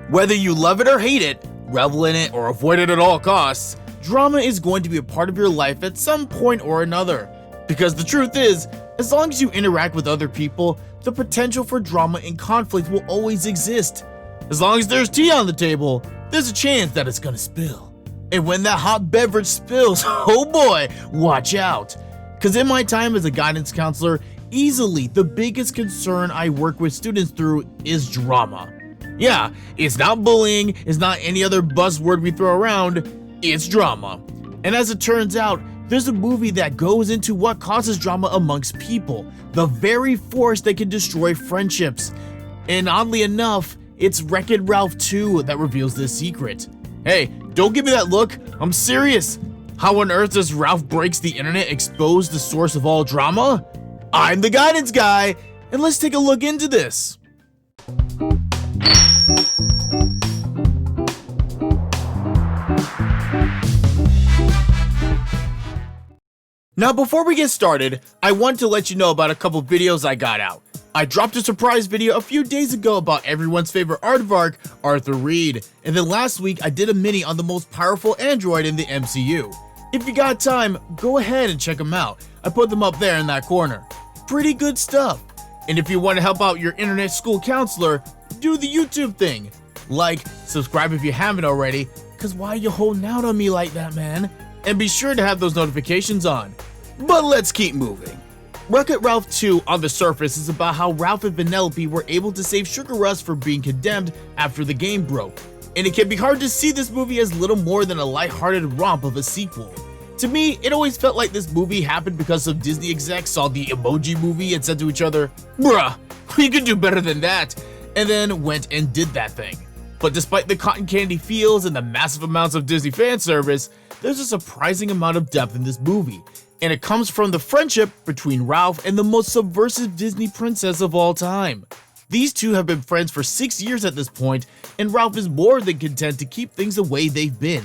Whether you love it or hate it, revel in it or avoid it at all costs, drama is going to be a part of your life at some point or another. Because the truth is, as long as you interact with other people, the potential for drama and conflict will always exist. As long as there's tea on the table, there's a chance that it's gonna spill. And when that hot beverage spills, oh boy, watch out. Cause in my time as a guidance counselor, easily the biggest concern I work with students through is drama. Yeah, it's not bullying, it's not any other buzzword we throw around, it's drama. And as it turns out, there's a movie that goes into what causes drama amongst people, the very force that can destroy friendships. And oddly enough, it's Wreck-It Ralph 2 that reveals this secret. Hey, don't give me that look, I'm serious. How on earth does Ralph Breaks the Internet expose the source of all drama? I'm the guidance guy, and let's take a look into this. Now before we get started, I want to let you know about a couple videos I got out. I dropped a surprise video a few days ago about everyone's favorite aardvark, Arthur Reed, and then last week I did a mini on the most powerful android in the MCU. If you got time, go ahead and check them out. I put them up there in that corner. Pretty good stuff. And if you want to help out your internet school counselor, do the YouTube thing. Like, subscribe if you haven't already, cause why are you holding out on me like that, man? And be sure to have those notifications on. But let's keep moving. Wreck-It Ralph 2 on the surface is about how Ralph and Vanellope were able to save Sugar Rush from being condemned after the game broke. And it can be hard to see this movie as little more than a lighthearted romp of a sequel. To me, it always felt like this movie happened because some Disney execs saw the Emoji Movie and said to each other, "Bruh, we could do better than that," and then went and did that thing. But despite the cotton candy feels and the massive amounts of Disney fan service, there's a surprising amount of depth in this movie, and it comes from the friendship between Ralph and the most subversive Disney princess of all time. These two have been friends for 6 years at this point, and Ralph is more than content to keep things the way they've been.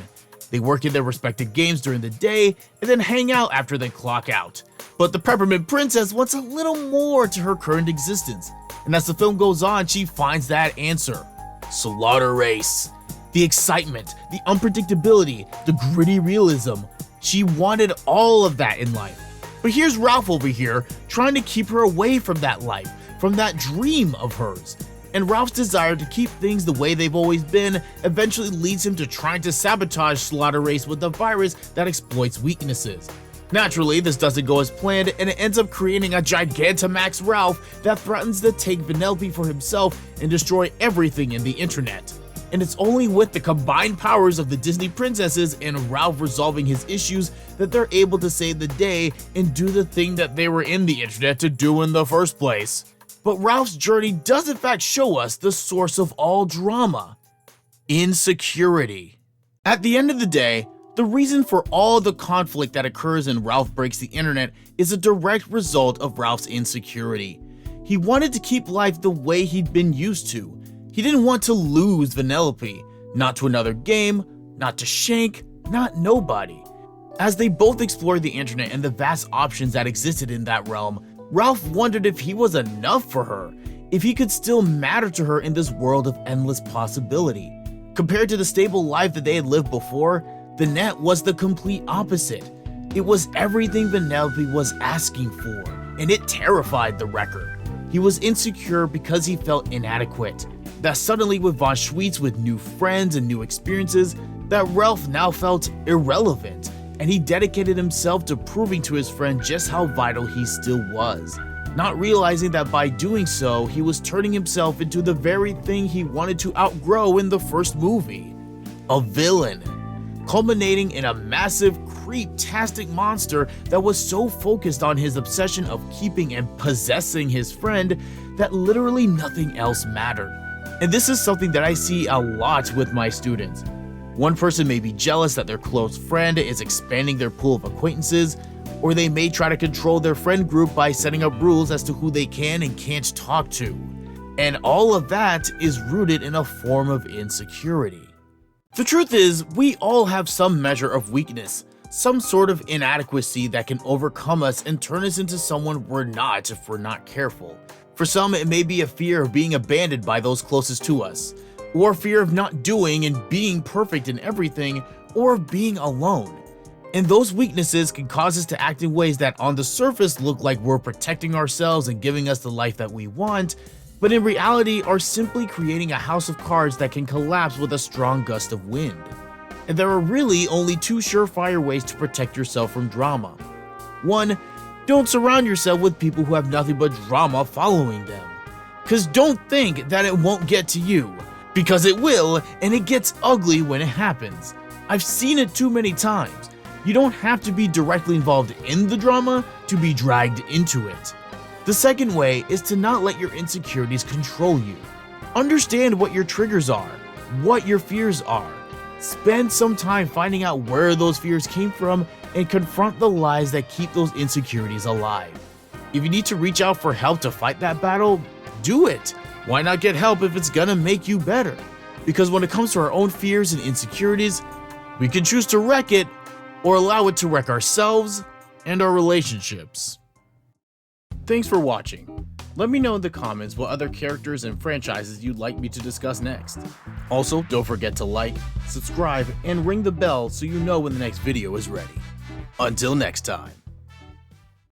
They work in their respective games during the day and then hang out after they clock out. But the Peppermint Princess wants a little more to her current existence, and as the film goes on, she finds that answer. Slaughter Race. The excitement, the unpredictability, the gritty realism. She wanted all of that in life. But here's Ralph over here trying to keep her away from that life, from that dream of hers. And Ralph's desire to keep things the way they've always been eventually leads him to trying to sabotage Slaughter Race with a virus that exploits weaknesses. Naturally, this doesn't go as planned, and it ends up creating a Gigantamax Ralph that threatens to take Vanellope for himself and destroy everything in the internet. And it's only with the combined powers of the Disney princesses and Ralph resolving his issues that they're able to save the day and do the thing that they were in the internet to do in the first place. But Ralph's journey does in fact show us the source of all drama: insecurity. At the end of the day, the reason for all the conflict that occurs in Ralph Breaks the Internet is a direct result of Ralph's insecurity. He wanted to keep life the way he'd been used to. He didn't want to lose Vanellope, not to another game, not to Shank, not nobody. As they both explored the internet and the vast options that existed in that realm, Ralph wondered if he was enough for her, if he could still matter to her in this world of endless possibility. Compared to the stable life that they had lived before, the net was the complete opposite. It was everything Vanellope was asking for, and it terrified the wrecker. He was insecure because he felt inadequate. That suddenly with Von Schweetz with new friends and new experiences, that Ralph now felt irrelevant, and he dedicated himself to proving to his friend just how vital he still was, not realizing that by doing so, he was turning himself into the very thing he wanted to outgrow in the first movie: a villain, culminating in a massive, creep-tastic monster that was so focused on his obsession of keeping and possessing his friend that literally nothing else mattered. And this is something that I see a lot with my students. One person may be jealous that their close friend is expanding their pool of acquaintances, or they may try to control their friend group by setting up rules as to who they can and can't talk to. And all of that is rooted in a form of insecurity. The truth is, we all have some measure of weakness, some sort of inadequacy that can overcome us and turn us into someone we're not if we're not careful. For some, it may be a fear of being abandoned by those closest to us. or fear of not doing and being perfect in everything, or of being alone. And those weaknesses can cause us to act in ways that on the surface look like we're protecting ourselves and giving us the life that we want, but in reality are simply creating a house of cards that can collapse with a strong gust of wind. And there are really only two surefire ways to protect yourself from drama. 1. Don't surround yourself with people who have nothing but drama following them. Cause don't think that it won't get to you, because it will, and it gets ugly when it happens. I've seen it too many times. You don't have to be directly involved in the drama to be dragged into it. The second way is to not let your insecurities control you. Understand what your triggers are, what your fears are. Spend some time finding out where those fears came from and confront the lies that keep those insecurities alive. If you need to reach out for help to fight that battle, do it. Why not get help if it's gonna make you better? Because when it comes to our own fears and insecurities, we can choose to wreck it or allow it to wreck ourselves and our relationships. Thanks for watching. Let me know in the comments what other characters and franchises you'd like me to discuss next. Also, don't forget to like, subscribe, and ring the bell so you know when the next video is ready. Until next time.